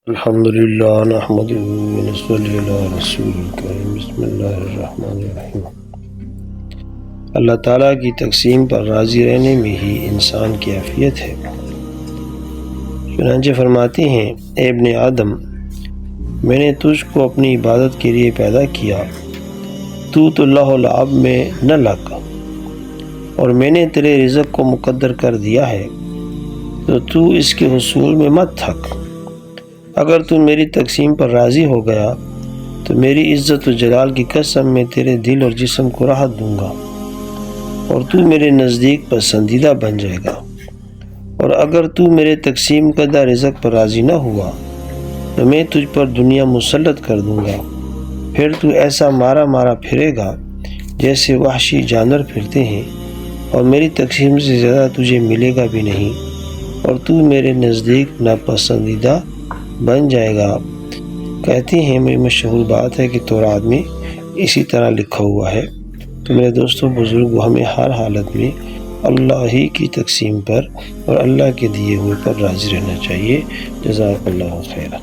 الحمدللہ نحمدہ ونصلی علی رسول الکریم بسم اللہ الرحمن الرحیم۔ اللہ تعالیٰ کی تقسیم پر راضی رہنے میں ہی انسان کی عافیت ہے۔ چنانچہ فرماتے ہیں، اے ابن آدم، میں نے تجھ کو اپنی عبادت کے لیے پیدا کیا، تو لہو و لعب میں نہ لگ، اور میں نے تیرے رزق کو مقدر کر دیا ہے تو اس کے حصول میں مت تھک۔ اگر تو میری تقسیم پر راضی ہو گیا تو میری عزت و جلال کی قسم میں تیرے دل اور جسم کو راحت دوں گا، اور تو میرے نزدیک پسندیدہ بن جائے گا۔ اور اگر تو میرے تقسیم کردہ رزق پر راضی نہ ہوا تو میں تجھ پر دنیا مسلط کر دوں گا، پھر تو ایسا مارا پھرے گا جیسے وحشی جانور پھرتے ہیں، اور میری تقسیم سے زیادہ تجھے ملے گا بھی نہیں، اور تو میرے نزدیک ناپسندیدہ بن جائے گا۔ کہتے ہیں، میری مشہور بات ہے کہ تورات میں اسی طرح لکھا ہوا ہے۔ تو میرے دوستوں بزرگوں، ہمیں ہر حالت میں اللہ ہی کی تقسیم پر اور اللہ کے دیے ہوئے پر راضی رہنا چاہیے۔ جزاک اللہ خیرا۔